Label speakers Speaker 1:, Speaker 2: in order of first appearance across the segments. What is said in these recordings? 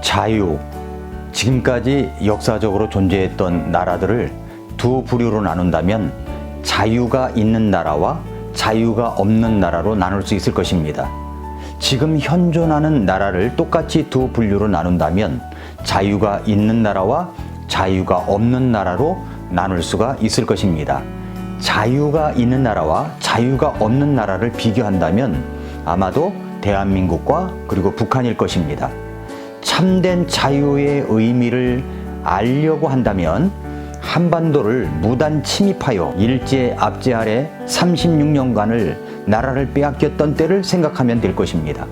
Speaker 1: 자유. 지금까지 역사적으로 존재했던 나라들을 두 부류로 나눈다면 자유가 있는 나라와 자유가 없는 나라로 나눌 수 있을 것입니다. 지금 현존하는 나라를 똑같이 두 분류로 나눈다면 자유가 있는 나라와 자유가 없는 나라로 나눌 수가 있을 것입니다. 자유가 있는 나라와 자유가 없는 나라를 비교한다면 아마도 대한민국과 그리고 북한일 것입니다. 참된 자유의 의미를 알려고 한다면 한반도를 무단 침입하여 일제 압제 아래 36년간을 나라를 빼앗겼던 때를 생각하면 될 것입니다.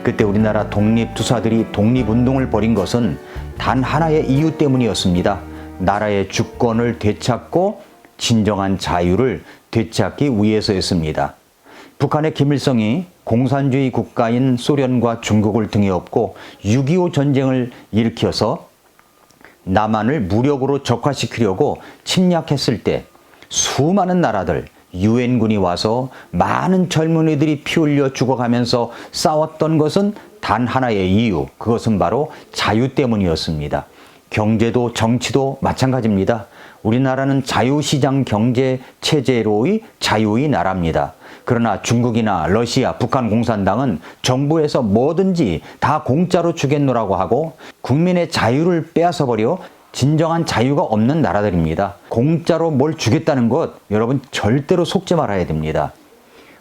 Speaker 1: 그때 우리나라 독립투사들이 독립운동을 벌인 것은 단 하나의 이유 때문이었습니다. 나라의 주권을 되찾고 진정한 자유를 되찾기 위해서였습니다. 북한의 김일성이 공산주의 국가인 소련과 중국을 등에 업고 6.25 전쟁을 일으켜서 남한을 무력으로 적화시키려고 침략했을 때 수많은 나라들, 유엔군이 와서 많은 젊은이들이 피 흘려 죽어가면서 싸웠던 것은 단 하나의 이유, 그것은 바로 자유 때문이었습니다. 경제도 정치도 마찬가지입니다. 우리나라는 자유시장 경제 체제로의 자유의 나라입니다. 그러나 중국이나 러시아, 북한 공산당은 정부에서 뭐든지 다 공짜로 주겠노라고 하고 국민의 자유를 빼앗아버려 진정한 자유가 없는 나라들입니다. 공짜로 뭘 주겠다는 것, 여러분 절대로 속지 말아야 됩니다.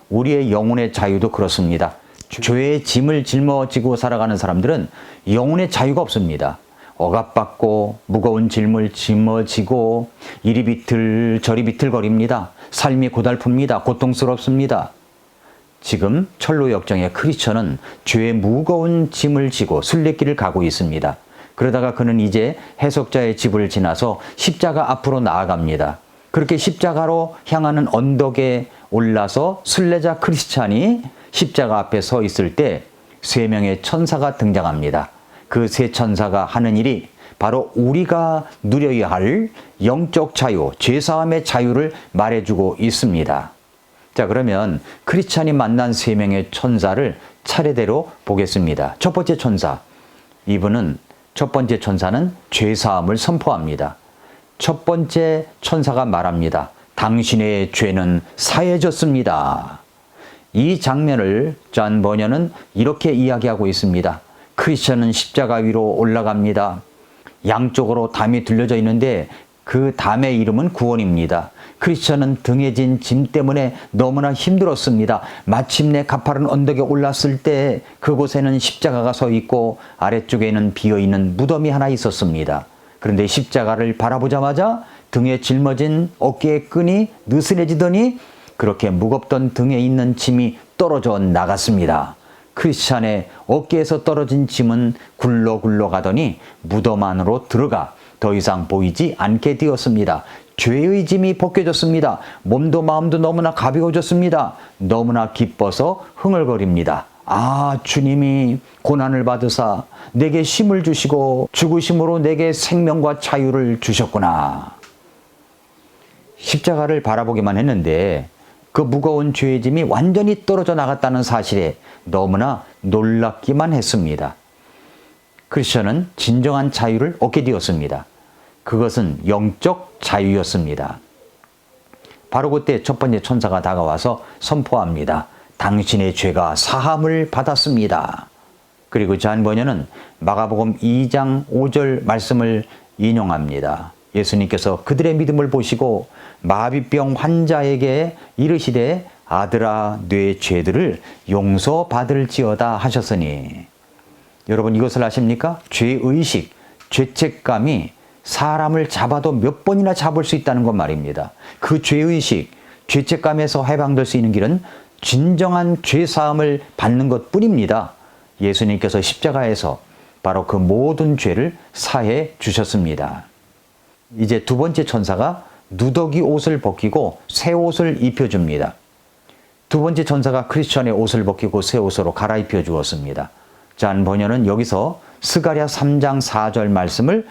Speaker 1: 우리의 영혼의 자유도 그렇습니다. 죄의 짐을 짊어지고 살아가는 사람들은 영혼의 자유가 없습니다. 억압받고 무거운 짐을 짊어지고 이리 비틀 저리 비틀거립니다. 삶이 고달픕니다. 고통스럽습니다. 지금 철로역정의 크리스천은 죄의 무거운 짐을 지고 순례길을 가고 있습니다. 그러다가 그는 이제 해석자의 집을 지나서 십자가 앞으로 나아갑니다. 그렇게 십자가로 향하는 언덕에 올라서 순례자 크리스찬이 십자가 앞에 서 있을 때 세 명의 천사가 등장합니다. 그 세 천사가 하는 일이 바로 우리가 누려야 할 영적 자유, 죄사함의 자유를 말해주고 있습니다. 자, 그러면 크리스찬이 만난 세 명의 천사를 차례대로 보겠습니다. 첫 번째 천사는 죄사함을 선포합니다. 첫 번째 천사가 말합니다. 당신의 죄는 사해졌습니다. 이 장면을 존 버녀는 이렇게 이야기하고 있습니다. 크리스천은 십자가 위로 올라갑니다. 양쪽으로 담이 들려져 있는데 그 담의 이름은 구원입니다. 크리스천은 등에 진 짐 때문에 너무나 힘들었습니다. 마침내 가파른 언덕에 올랐을 때 그곳에는 십자가가 서 있고 아래쪽에는 비어있는 무덤이 하나 있었습니다. 그런데 십자가를 바라보자마자 등에 짊어진 어깨의 끈이 느슨해지더니 그렇게 무겁던 등에 있는 짐이 떨어져 나갔습니다. 크리스찬의 어깨에서 떨어진 짐은 굴러굴러 가더니 무덤 안으로 들어가 더 이상 보이지 않게 되었습니다. 죄의 짐이 벗겨졌습니다. 몸도 마음도 너무나 가벼워졌습니다. 너무나 기뻐서 흥얼거립니다. 아, 주님이 고난을 받으사 내게 힘을 주시고 죽으심으로 내게 생명과 자유를 주셨구나. 십자가를 바라보기만 했는데 그 무거운 죄의 짐이 완전히 떨어져 나갔다는 사실에 너무나 놀랍기만 했습니다. 크리스천은 진정한 자유를 얻게 되었습니다. 그것은 영적 자유였습니다. 바로 그때 첫 번째 천사가 다가와서 선포합니다. 당신의 죄가 사함을 받았습니다. 그리고 존 버녀는 마가복음 2장 5절 말씀을 인용합니다. 예수님께서 그들의 믿음을 보시고 마비병 환자에게 이르시되 아들아 네 죄들을 용서받을지어다 하셨으니. 여러분 이것을 아십니까? 죄의식, 죄책감이 사람을 잡아도 몇 번이나 잡을 수 있다는 것 말입니다. 그 죄의식, 죄책감에서 해방될 수 있는 길은 진정한 죄사함을 받는 것 뿐입니다. 예수님께서 십자가에서 바로 그 모든 죄를 사해 주셨습니다. 이제 두 번째 천사가 누더기 옷을 벗기고 새 옷을 입혀줍니다. 두 번째 천사가 크리스천의 옷을 벗기고 새 옷으로 갈아입혀 주었습니다. 존 버녀는 여기서 스가랴 3장 4절 말씀을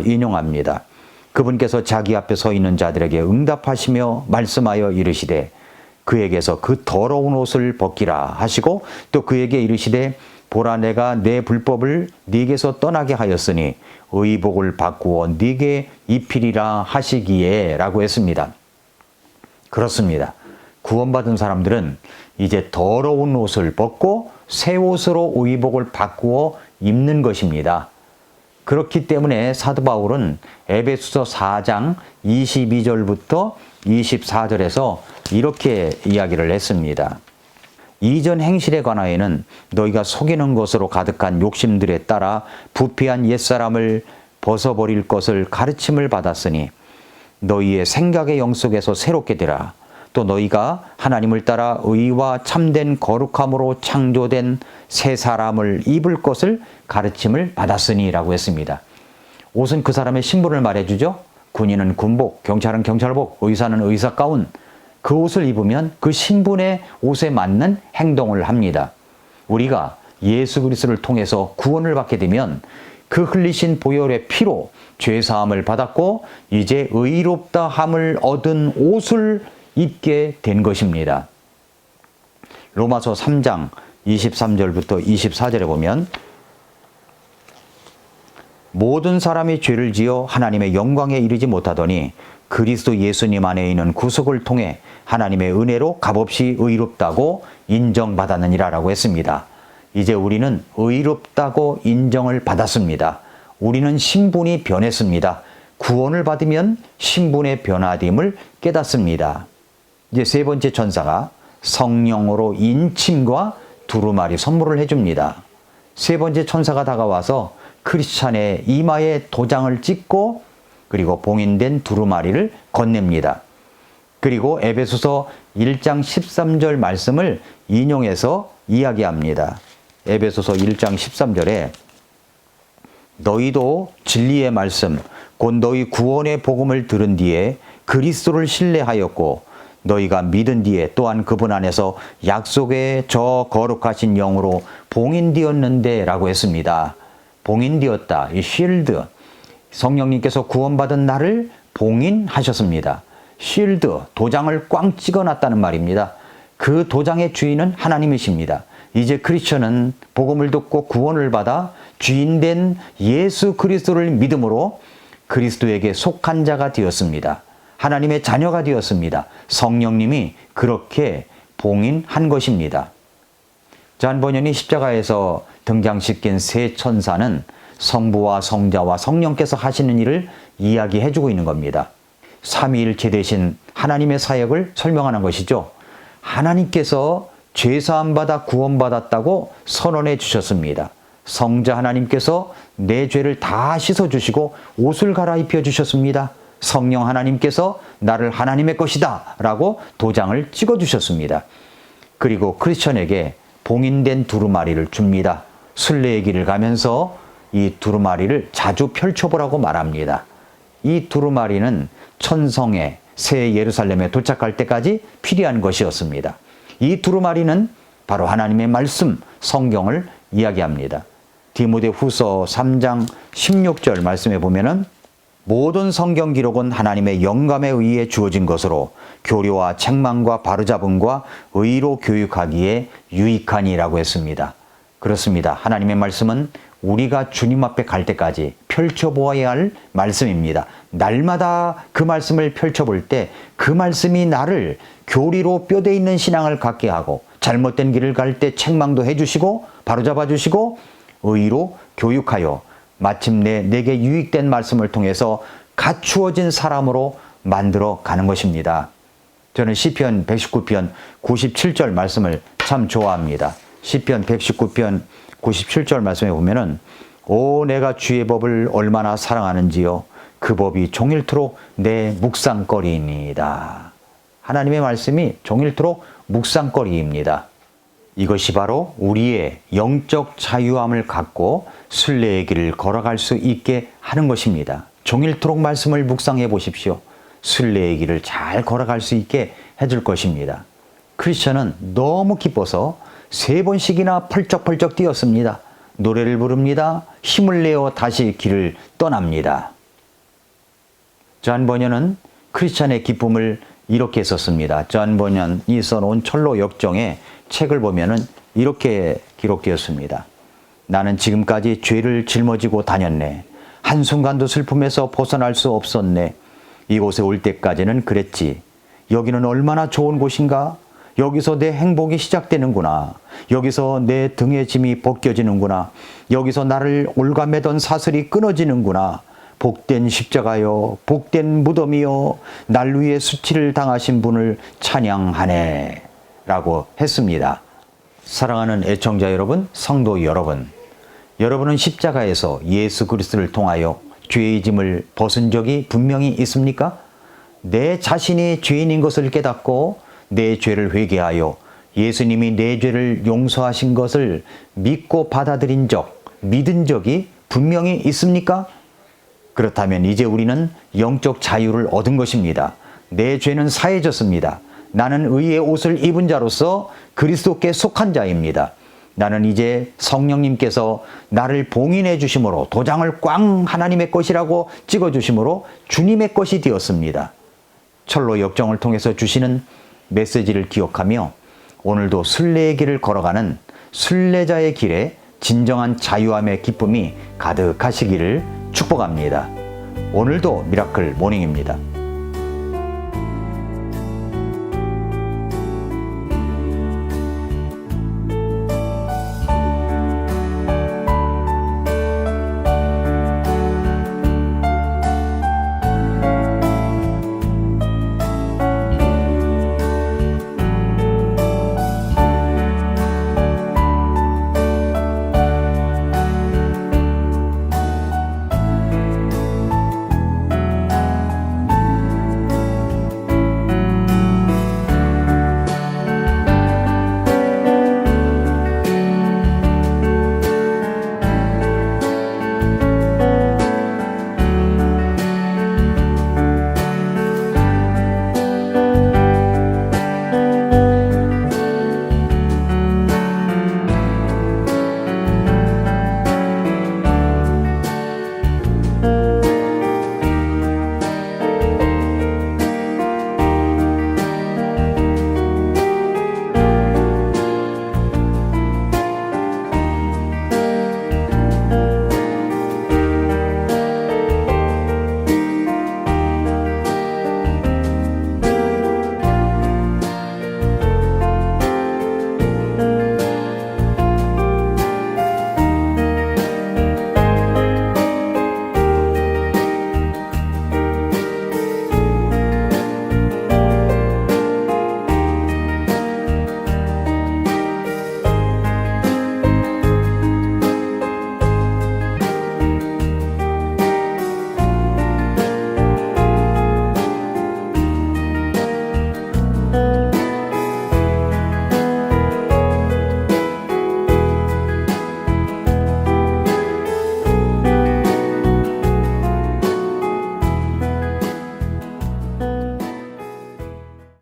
Speaker 1: 인용합니다. 그분께서 자기 앞에 서 있는 자들에게 응답하시며 말씀하여 이르시되 그에게서 그 더러운 옷을 벗기라 하시고 또 그에게 이르시되 보라, 내가 내 불법을 네게서 떠나게 하였으니 의복을 바꾸어 네게 입히리라 하시기에 라고 했습니다. 그렇습니다. 구원받은 사람들은 이제 더러운 옷을 벗고 새 옷으로 의복을 바꾸어 입는 것입니다. 그렇기 때문에 사도 바울은 에베소서 4장 22절부터 24절에서 이렇게 이야기를 했습니다. 이전 행실에 관하여는 너희가 속이는 것으로 가득한 욕심들에 따라 부패한 옛사람을 벗어버릴 것을 가르침을 받았으니 너희의 생각의 영 속에서 새롭게 되라. 또 너희가 하나님을 따라 의와 참된 거룩함으로 창조된 새 사람을 입을 것을 가르침을 받았으니 라고 했습니다. 옷은 그 사람의 신분을 말해주죠. 군인은 군복, 경찰은 경찰복, 의사는 의사가운. 그 옷을 입으면 그 신분의 옷에 맞는 행동을 합니다. 우리가 예수 그리스도를 통해서 구원을 받게 되면 그 흘리신 보혈의 피로 죄사함을 받았고 이제 의롭다 함을 얻은 옷을 입게 된 것입니다. 로마서 3장 23절부터 24절에 보면 모든 사람이 죄를 지어 하나님의 영광에 이르지 못하더니 그리스도 예수님 안에 있는 구속을 통해 하나님의 은혜로 값없이 의롭다고 인정받았느니라 라고 했습니다. 이제 우리는 의롭다고 인정을 받았습니다. 우리는 신분이 변했습니다. 구원을 받으면 신분의 변화됨을 깨닫습니다. 이제 세 번째 천사가 성령으로 인침과 두루마리 선물을 해줍니다. 세 번째 천사가 다가와서 크리스찬의 이마에 도장을 찍고 그리고 봉인된 두루마리를 건넵니다. 그리고 에베소서 1장 13절 말씀을 인용해서 이야기합니다. 에베소서 1장 13절에 너희도 진리의 말씀 곧 너희 구원의 복음을 들은 뒤에 그리스도를 신뢰하였고 너희가 믿은 뒤에 또한 그분 안에서 약속의 저 거룩하신 영으로 봉인되었는데 라고 했습니다. 봉인되었다. 이 쉴드. 성령님께서 구원받은 나를 봉인하셨습니다. 쉴드, 도장을 꽝 찍어놨다는 말입니다. 그 도장의 주인은 하나님이십니다. 이제 크리스천은 복음을 듣고 구원을 받아 주인된 예수 그리스도를 믿음으로 그리스도에게 속한 자가 되었습니다. 하나님의 자녀가 되었습니다. 성령님이 그렇게 봉인한 것입니다. 잔 번연이 십자가에서 등장시킨 세 천사는 성부와 성자와 성령께서 하시는 일을 이야기해주고 있는 겁니다. 삼위일체 대신 하나님의 사역을 설명하는 것이죠. 하나님께서 죄사함 받아 구원받았다고 선언해 주셨습니다. 성자 하나님께서 내 죄를 다 씻어주시고 옷을 갈아입혀 주셨습니다. 성령 하나님께서 나를 하나님의 것이다 라고 도장을 찍어주셨습니다. 그리고 크리스천에게 봉인된 두루마리를 줍니다. 순례의 길을 가면서 이 두루마리를 자주 펼쳐보라고 말합니다. 이 두루마리는 천성의 새 예루살렘에 도착할 때까지 필요한 것이었습니다. 이 두루마리는 바로 하나님의 말씀, 성경을 이야기합니다. 디모데후서 3장 16절 말씀에 보면은 모든 성경 기록은 하나님의 영감에 의해 주어진 것으로 교리와 책망과 바로잡음과 의로 교육하기에 유익하니라고 했습니다. 그렇습니다. 하나님의 말씀은 우리가 주님 앞에 갈 때까지 펼쳐보아야 할 말씀입니다. 날마다 그 말씀을 펼쳐볼 때 그 말씀이 나를 교리로 뼈대 있는 신앙을 갖게 하고 잘못된 길을 갈 때 책망도 해주시고 바로잡아 주시고 의로 교육하여 마침내 내게 유익된 말씀을 통해서 갖추어진 사람으로 만들어 가는 것입니다. 저는 시편 119편 97절 말씀을 참 좋아합니다. 시편 119편 97절 말씀에 보면은 오 내가 주의 법을 얼마나 사랑하는지요 그 법이 종일토록 내 묵상거리입니다. 하나님의 말씀이 종일토록 묵상거리입니다. 이것이 바로 우리의 영적 자유함을 갖고 순례의 길을 걸어갈 수 있게 하는 것입니다. 종일토록 말씀을 묵상해 보십시오. 순례의 길을 잘 걸어갈 수 있게 해줄 것입니다. 크리스천은 너무 기뻐서 3번씩이나 펄쩍펄쩍 뛰었습니다. 노래를 부릅니다. 힘을 내어 다시 길을 떠납니다. 잔 번연은 크리스천의 기쁨을 이렇게 썼습니다. 잔 번연이 써놓은 철로 역정의 책을 보면은 이렇게 기록되었습니다. 나는 지금까지 죄를 짊어지고 다녔네. 한순간도 슬픔에서 벗어날 수 없었네. 이곳에 올 때까지는 그랬지. 여기는 얼마나 좋은 곳인가? 여기서 내 행복이 시작되는구나. 여기서 내 등의 짐이 벗겨지는구나. 여기서 나를 올가매던 사슬이 끊어지는구나. 복된 십자가요, 복된 무덤이요, 날 위해 수치를 당하신 분을 찬양하네 라고 했습니다. 사랑하는 애청자 여러분, 성도 여러분, 여러분은 십자가에서 예수 그리스도를 통하여 죄의 짐을 벗은 적이 분명히 있습니까? 내 자신이 죄인인 것을 깨닫고 내 죄를 회개하여 예수님이 내 죄를 용서하신 것을 믿고 받아들인 적, 믿은 적이 분명히 있습니까? 그렇다면 이제 우리는 영적 자유를 얻은 것입니다. 내 죄는 사해졌습니다. 나는 의의 옷을 입은 자로서 그리스도께 속한 자입니다. 나는 이제 성령님께서 나를 봉인해 주심으로 도장을 꽝 하나님의 것이라고 찍어 주심으로 주님의 것이 되었습니다. 철로 역정을 통해서 주시는 메시지를 기억하며 오늘도 순례의 길을 걸어가는 순례자의 길에 진정한 자유함의 기쁨이 가득하시기를 축복합니다. 오늘도 미라클 모닝입니다.